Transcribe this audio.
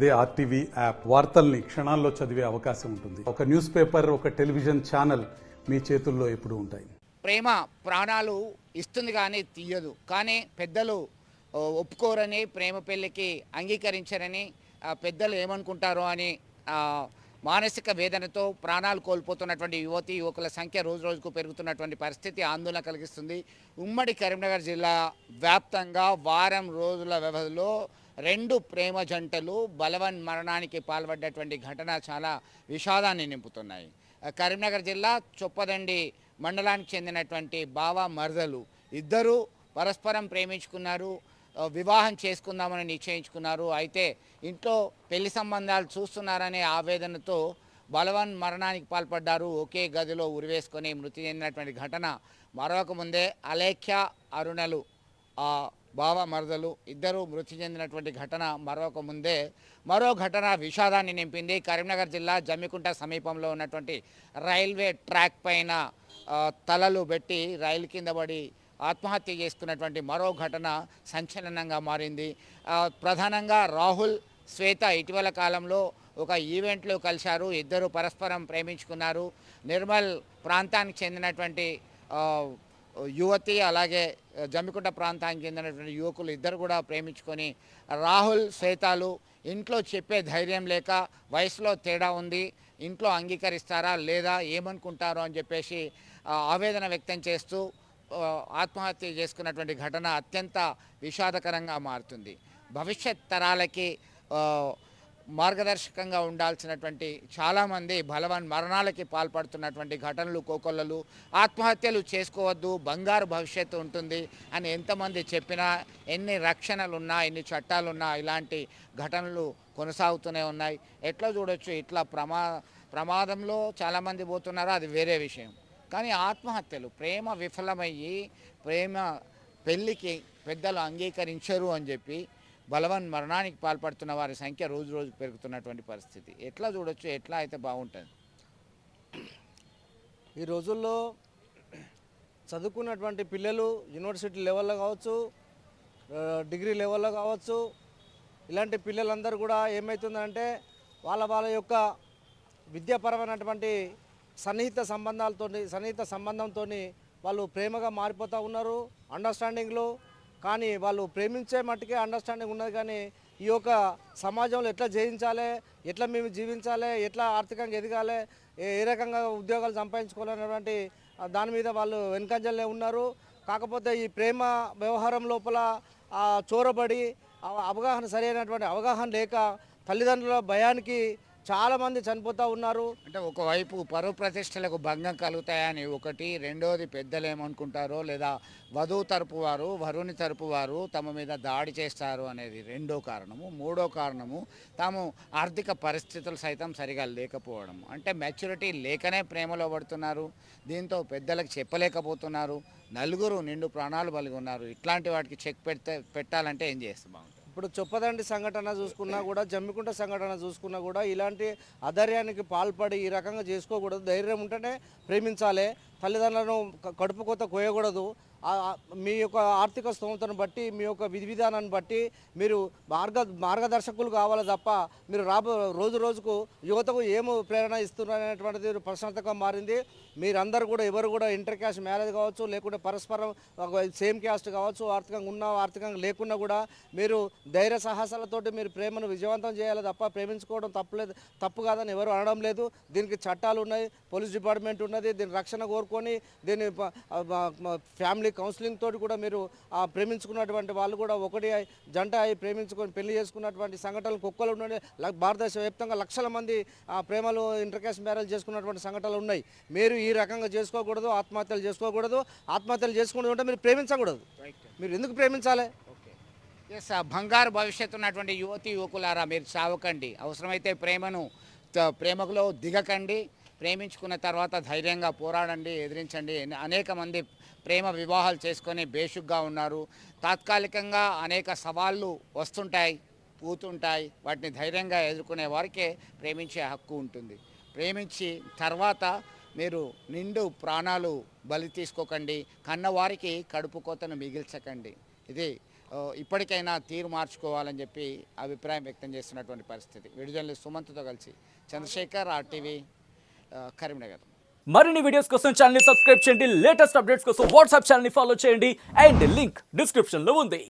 అదే RTV app వార్తల్ని క్షణాల్లో చదివే అవకాశం ఉంటుంది. ఒక న్యూస్ పేపర్, ఒక టెలివిజన్ ఛానల్ మీ చేతుల్లో ఎప్పుడూ ఉంటాయి. ప్రేమ ప్రాణాలు ఇస్తుంది కానీ తీయదు. కానీ పెద్దలు ఒప్పుకోరని, ప్రేమ పెళ్ళికి అంగీకరించరని, పెద్దలు ఏమనుకుంటారో అని మానసిక వేదనతో ప్రాణాలు కోల్పోతున్నటువంటి యువతి యువకుల సంఖ్య రోజు రోజుకు పెరుగుతున్నటువంటి పరిస్థితి ఆందోళన కలిగిస్తుంది. ఉమ్మడి కరీంనగర్ జిల్లా వ్యాప్తంగా వారం రోజుల వ్యవధిలో 2 ప్రేమ జంటలు బలవన్ మరణానికి పాల్పడ్డటువంటి ఘటన చాలా విషాదాన్ని నింపుతున్నాయి. కరీంనగర్ జిల్లా చొప్పదండి మండలానికి చెందినటువంటి బావ మరదలు ఇద్దరు పరస్పరం ప్రేమించుకున్నారు, వివాహం చేసుకుందామని నిశ్చయించుకున్నారు. అయితే ఇంట్లో పెళ్లి సంబంధాలు చూస్తున్నారనే ఆవేదనతో బలవన్ మరణానికి పాల్పడ్డారు. ఒకే గదిలో ఉరివేసుకొని మృతి చెందినటువంటి ఘటన మరొక ముందే అలేఖ్య అరుణలు బావ మరదలు ఇద్దరు మృతి చెందినటువంటి ఘటన మరో ఘటన విషాదాన్ని నింపింది. కరీంనగర్ జిల్లా జమ్మికుంట సమీపంలో ఉన్నటువంటి రైల్వే ట్రాక్ పైన తలలు పెట్టి రైలు కింద పడి ఆత్మహత్య చేసుకున్నటువంటి మరో ఘటన సంచలనంగా మారింది. ప్రధానంగా రాహుల్, శ్వేత ఇటీవల కాలంలో ఒక ఈవెంట్లో కలిశారు. ఇద్దరు పరస్పరం ప్రేమించుకున్నారు. నిర్మల్ ప్రాంతానికి చెందినటువంటి యువతి అలాగే జమ్మికుంట ప్రాంతానికి చెందినటువంటి యువకులు ఇద్దరు కూడా ప్రేమించుకొని రాహుల్, శ్వేతాలు ఇంట్లో చెప్పే ధైర్యం లేక వయసులో తేడా ఉంది, ఇంట్లో అంగీకరిస్తారా లేదా ఏమనుకుంటారో అని చెప్పేసి ఆవేదన వ్యక్తం చేస్తూ ఆత్మహత్య చేసుకున్నటువంటి ఘటన అత్యంత విషాదకరంగా మారుతుంది. భవిష్యత్ తరాలకి మార్గదర్శకంగా ఉండాల్సినటువంటి చాలామంది బలవన్ మరణాలకి పాల్పడుతున్నటువంటి ఘటనలు, కోకొల్లలు. ఆత్మహత్యలు చేసుకోవద్దు, బంగారు భవిష్యత్తు ఉంటుంది అని ఎంతమంది చెప్పినా, ఎన్ని రక్షణలున్నా, ఎన్ని చట్టాలున్నా ఇలాంటి ఘటనలు కొనసాగుతూనే ఉన్నాయి. ఎట్లా చూడొచ్చు, ఇట్లా ప్రమాదంలో చాలామంది పోతున్నారో అది వేరే విషయం. కానీ ఆత్మహత్యలు, ప్రేమ విఫలమయ్యి ప్రేమ పెళ్ళికి పెద్దలు అంగీకరించరు అని చెప్పి బలవన్ మరణానికి పాల్పడుతున్న వారి సంఖ్య రోజు రోజు పెరుగుతున్నటువంటి పరిస్థితి. ఎట్లా చూడొచ్చు, ఎట్లా అయితే బాగుంటుంది? ఈ రోజుల్లో చదువుకున్నటువంటి పిల్లలు యూనివర్సిటీ లెవెల్లో కావచ్చు, డిగ్రీ లెవెల్లో కావచ్చు, ఇలాంటి పిల్లలందరూ కూడా ఏమవుతుందంటే వాళ్ళ యొక్క విద్యాపరమైనటువంటి సన్నిహిత సంబంధంతో వాళ్ళు ప్రేమగా మారిపోతూ ఉన్నారు అండర్స్టాండింగ్లో. కానీ వాళ్ళు ప్రేమించే మట్టుకే అండర్స్టాండింగ్ ఉన్నది, కానీ ఈ యొక్క సమాజంలో ఎట్లా జయించాలి, ఎట్లా మేము జీవించాలి, ఎట్లా ఆర్థికంగా ఎదగాలి, ఏ రకంగా ఉద్యోగాలు సంపాదించుకోవాలనేటువంటి దాని మీద వాళ్ళు వెనుకంజలే ఉన్నారు. కాకపోతే ఈ ప్రేమ వ్యవహారం లోపల చోరబడి సరైనటువంటి అవగాహన లేక తల్లిదండ్రుల భయానికి చాలామంది చనిపోతూ ఉన్నారు. అంటే ఒకవైపు పరువు ప్రతిష్టలకు భంగం కలుగుతాయని ఒకటి, రెండోది పెద్దలు ఏమనుకుంటారో లేదా వధువు తరపు వారు, వరుని తరపు వారు తమ మీద దాడి చేస్తారు అనేది రెండో కారణము. మూడో కారణము తాము ఆర్థిక పరిస్థితులు సైతం సరిగా లేకపోవడం. అంటే మెచ్యూరిటీ లేకనే ప్రేమలో పడుతున్నారు. దీంతో పెద్దలకు చెప్పలేకపోతున్నారు. నలుగురు నిండు ప్రాణాలు బలిగొన్నారు. ఇట్లాంటి వాటికి చెక్ పెట్టాలంటే ఏం చేస్తాం? ఇప్పుడు చొప్పదండి సంఘటన చూసుకున్నా కూడా, జమ్మికుంట సంఘటన చూసుకున్నా కూడా ఇలాంటి అధైర్యానికి పాల్పడి ఈ రకంగా చేసుకోకూడదు. ధైర్యం ఉంటేనే ప్రేమించాలి. తల్లిదండ్రులను కడుపు కోత కోయకూడదు. మీ యొక్క ఆర్థిక స్తోమతను బట్టి, మీ యొక్క విధి విధానాన్ని బట్టి మీరు మార్గదర్శకులు కావాలి తప్ప మీరు రోజు రోజుకు యువతకు ఏమో ప్రేరణ ఇస్తున్నారనేటువంటిది ప్రశ్నార్థకంగా మారింది. మీరందరూ కూడా ఎవరు కూడా ఇంటర్ క్యాస్ట్ మ్యారేజ్ కావచ్చు, లేకుంటే పరస్పరం సేమ్ క్యాస్ట్ కావచ్చు, ఆర్థికంగా ఉన్నా ఆర్థికంగా లేకున్నా కూడా మీరు ధైర్య సాహసాలతోటి మీరు ప్రేమను విజయవంతం చేయాలి తప్ప ప్రేమించుకోవడం తప్పు కాదని ఎవరు అనడం లేదు. దీనికి చట్టాలు ఉన్నాయి, పోలీస్ డిపార్ట్మెంట్ ఉన్నది, దీని రక్షణ కోరుకొని దీని ఫ్యామిలీ కౌన్సిలింగ్ తోటి కూడా మీరు ప్రేమించుకున్నటువంటి వాళ్ళు కూడా ఒకటి జంట అయి ప్రేమించుకొని పెళ్లి చేసుకున్నటువంటి సంఘటనలు కుక్కలు ఉన్నాయి. భారతదేశ వ్యాప్తంగా లక్షల మంది ప్రేమలు ఇంటర్ క్యాస్ట్ మ్యారేజ్ చేసుకున్నటువంటి సంఘటనలు ఉన్నాయి. మీరు ఈ రకంగా చేసుకోకూడదు, ఆత్మహత్యలు చేసుకోకూడదు. ఆత్మహత్యలు చేసుకుంటూ ఉంటే మీరు ప్రేమించకూడదు. మీరు ఎందుకు ప్రేమించాలి? ఎస్, బంగారు భవిష్యత్తు ఉన్నటువంటి యువతి యువకులారా, మీరు చావకండి. అవసరమైతే ప్రేమలో దిగకండి. ప్రేమించుకున్న తర్వాత ధైర్యంగా పోరాడండి, ఎదిరించండి. అనేక మంది ప్రేమ వివాహాలు చేసుకొని బేషుగ్గా ఉన్నారు. తాత్కాలికంగా అనేక సవాళ్ళు వస్తుంటాయి, పోతుంటాయి. వాటిని ధైర్యంగా ఎదుర్కొనే వారికే ప్రేమించే హక్కు ఉంటుంది. ప్రేమించి తర్వాత మీరు నిండు ప్రాణాలు బలి తీసుకోకండి. కన్నవారికి కడుపు కోతను మిగిల్చకండి. ఇది ఇప్పటికైనా తీరు మార్చుకోవాలని చెప్పి అభిప్రాయం వ్యక్తం చేస్తున్నటువంటి పరిస్థితి. విడుదల సుమంత్తో కలిసి చంద్రశేఖర్, RTV, కరీంనగర్. మరిన్ని వీడియోస్ కోసం ఛానల్ ని సబ్స్క్రైబ్ చేయండి. లేటెస్ట్ అప్డేట్స్ కోసం వాట్సాప్ ఛానల్ ని ఫాలో చేయండి. అండ్ లింక్ డిస్క్రిప్షన్ లో ఉంది.